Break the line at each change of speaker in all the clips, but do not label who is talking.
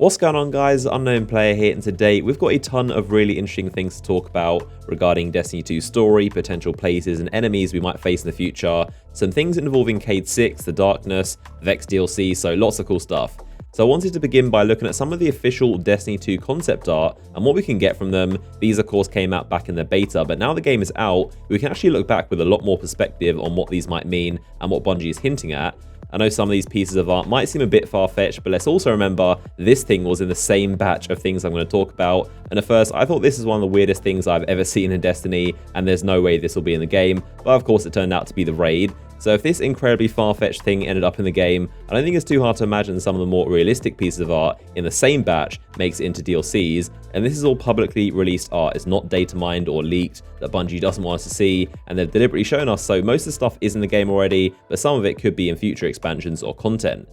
What's going on, guys? Unknown Player here, and today we've got a ton of really interesting things to talk about regarding Destiny 2 story, potential places and enemies we might face in the future, some things involving Cayde 6, the Darkness, Vex DLC, so lots of cool stuff. So I wanted to begin by looking at some of the official Destiny 2 concept art and what we can get from them. These of course came out back in the beta, but now the game is out, we can actually look back with a lot more perspective on what these might mean and what Bungie is hinting at. I know some of these pieces of art might seem a bit far-fetched, but let's also remember this thing was in the same batch of things I'm going to talk about. And at first, I thought this is one of the weirdest things I've ever seen in Destiny, and there's no way this will be in the game. But of course, it turned out to be the raid. So if this incredibly far-fetched thing ended up in the game, I don't think it's too hard to imagine some of the more realistic pieces of art in the same batch makes it into DLCs, and this is all publicly released art. It's not data mined or leaked that Bungie doesn't want us to see, and they've deliberately shown us, so most of the stuff is in the game already, but some of it could be in future expansions or content.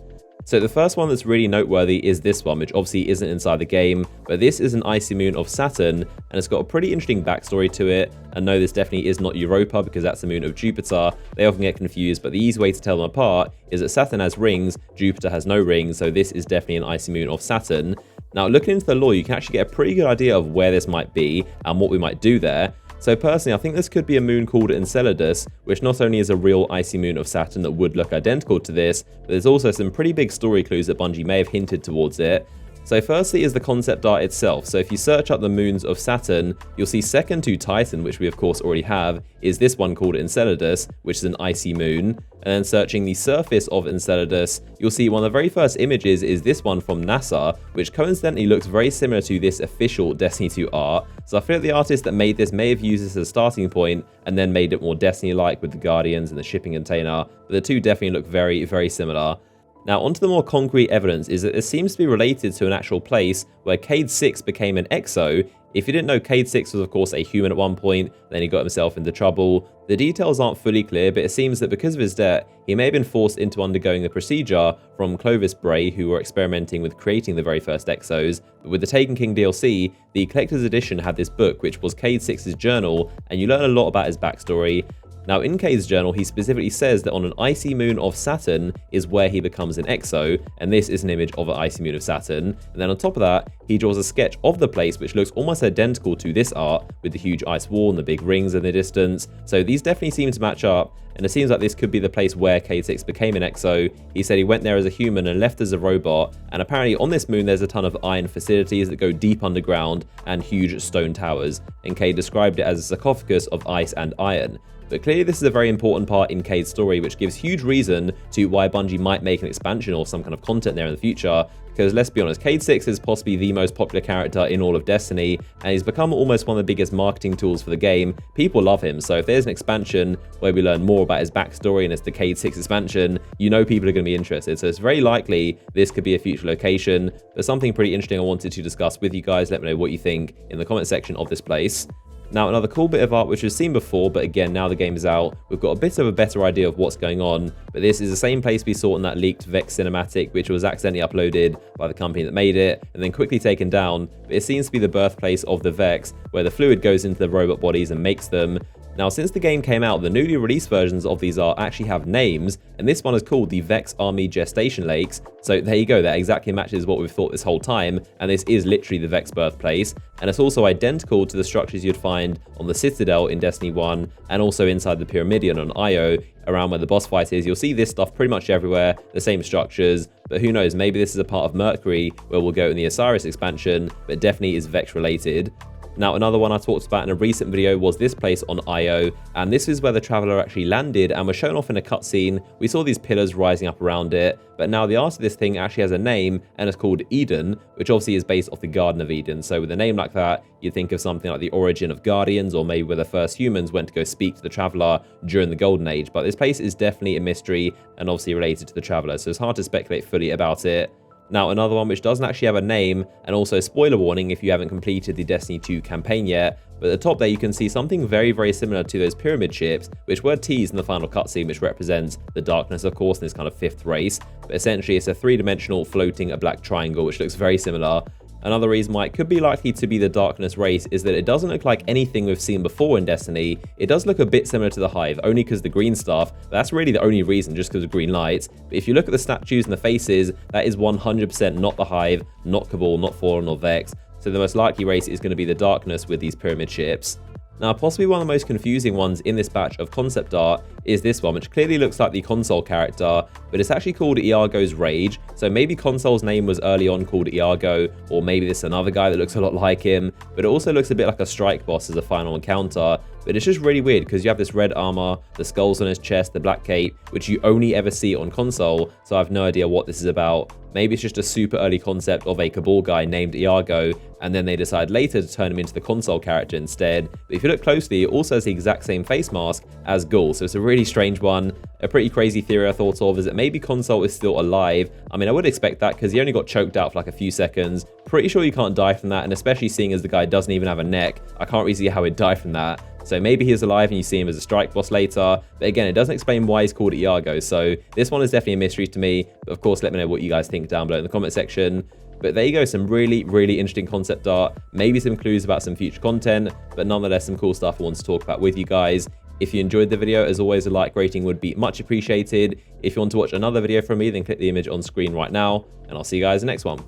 So the first one that's really noteworthy is this one, which obviously isn't inside the game, but this is an icy moon of Saturn, and it's got a pretty interesting backstory to it. And no, this definitely is not Europa, because that's the moon of Jupiter. They often get confused, but the easy way to tell them apart is that Saturn has rings, Jupiter has no rings, so this is definitely an icy moon of Saturn. Now, looking into the lore, you can actually get a pretty good idea of where this might be and what we might do there. So personally, I think this could be a moon called Enceladus, which not only is a real icy moon of Saturn that would look identical to this, but there's also some pretty big story clues that Bungie may have hinted towards it. So firstly is the concept art itself. So if you search up the moons of Saturn, you'll see second to Titan, which we of course already have, is this one called Enceladus, which is an icy moon. And then searching the surface of Enceladus, you'll see one of the very first images is this one from NASA, which coincidentally looks very similar to this official Destiny 2 art. So I feel like the artist that made this may have used this as a starting point and then made it more Destiny-like with the Guardians and the shipping container, but the two definitely look very, very similar. Now, onto the more concrete evidence is that it seems to be related to an actual place where Cayde 6 became an exo. If you didn't know, Cayde 6 was of course a human at one point, then he got himself into trouble. The details aren't fully clear, but it seems that because of his debt, he may have been forced into undergoing the procedure from Clovis Bray, who were experimenting with creating the very first exos. But with the Taken King DLC, the collector's edition had this book, which was Cayde 6's journal, and you learn a lot about his backstory. Now, in Cayde's journal, he specifically says that on an icy moon of Saturn is where he becomes an exo, and this is an image of an icy moon of Saturn. And then on top of that, he draws a sketch of the place which looks almost identical to this art, with the huge ice wall and the big rings in the distance. So these definitely seem to match up, and it seems like this could be the place where Cayde 6 became an exo. He said he went there as a human and left as a robot, and apparently on this moon there's a ton of iron facilities that go deep underground and huge stone towers, and Cayde described it as a sarcophagus of ice and iron. But clearly this is a very important part in Cayde's story, which gives huge reason to why Bungie might make an expansion or some kind of content there in the future, because let's be honest, Cayde 6 is possibly the most popular character in all of Destiny, and he's become almost one of the biggest marketing tools for the game. People love him, so if there's an expansion where we learn more about his backstory and it's the Cayde 6 expansion, you know people are going to be interested. So it's very likely this could be a future location. There's something pretty interesting I wanted to discuss with you guys. Let me know what you think in the comment section of this place. Now, another cool bit of art which we've seen before, but again, now the game is out, we've got a bit of a better idea of what's going on, but this is the same place we saw in that leaked Vex cinematic, which was accidentally uploaded by the company that made it, and then quickly taken down, but it seems to be the birthplace of the Vex, where the fluid goes into the robot bodies and makes them. Now, since the game came out, the newly released versions of these art actually have names, and this one is called the Vex Army Gestation Lakes. So there you go, that exactly matches what we've thought this whole time, and this is literally the Vex birthplace. And it's also identical to the structures you'd find on the Citadel in Destiny 1, and also inside the Pyramidion on Io, around where the boss fight is. You'll see this stuff pretty much everywhere, the same structures, but who knows, maybe this is a part of Mercury, where we'll go in the Osiris expansion, but definitely is Vex related. Now, another one I talked about in a recent video was this place on Io, and this is where the Traveler actually landed and was shown off in a cutscene. We saw these pillars rising up around it, but now the art of this thing actually has a name, and it's called Eden, which obviously is based off the Garden of Eden. So with a name like that, you'd think of something like the origin of Guardians, or maybe where the first humans went to go speak to the Traveler during the Golden Age. But this place is definitely a mystery, and obviously related to the Traveler, so it's hard to speculate fully about it. Now, another one which doesn't actually have a name, and also spoiler warning if you haven't completed the Destiny 2 campaign yet, but at the top there you can see something very, very similar to those pyramid ships, which were teased in the final cutscene, which represents the Darkness, of course, in this kind of fifth race. But essentially it's a three-dimensional floating a black triangle, which looks very similar. Another reason why it could be likely to be the Darkness race is that it doesn't look like anything we've seen before in Destiny. It does look a bit similar to the Hive, only because the green stuff, but that's really the only reason, just because of green lights. But if you look at the statues and the faces, that is 100% not the Hive, not Cabal, not Fallen or Vex. So the most likely race is going to be the Darkness with these pyramid ships. Now, possibly one of the most confusing ones in this batch of concept art is this one, which clearly looks like the console character, but it's actually called Iago's Rage. So maybe console's name was early on called Iago, or maybe this is another guy that looks a lot like him, but it also looks a bit like a strike boss as a final encounter. But it's just really weird because you have this red armor, the skulls on his chest, the black cape, which you only ever see on console, so I have no idea what this is about. Maybe it's just a super early concept of a Cabal guy named Iago, and then they decide later to turn him into the console character instead. But if you look closely, it also has the exact same face mask as Ghoul, so it's a really strange one. A pretty crazy theory I thought of is that maybe console is still alive. I mean, I would expect that because he only got choked out for like a few seconds. Pretty sure you can't die from that, and especially seeing as the guy doesn't even have a neck, I can't really see how he'd die from that. So maybe he's alive and you see him as a strike boss later. But again, it doesn't explain why he's called Iago. So this one is definitely a mystery to me. But of course, let me know what you guys think down below in the comment section. But there you go, some really interesting concept art. Maybe some clues about some future content, but nonetheless, some cool stuff I want to talk about with you guys. If you enjoyed the video, as always, a like rating would be much appreciated. If you want to watch another video from me, then click the image on screen right now, and I'll see you guys in the next one.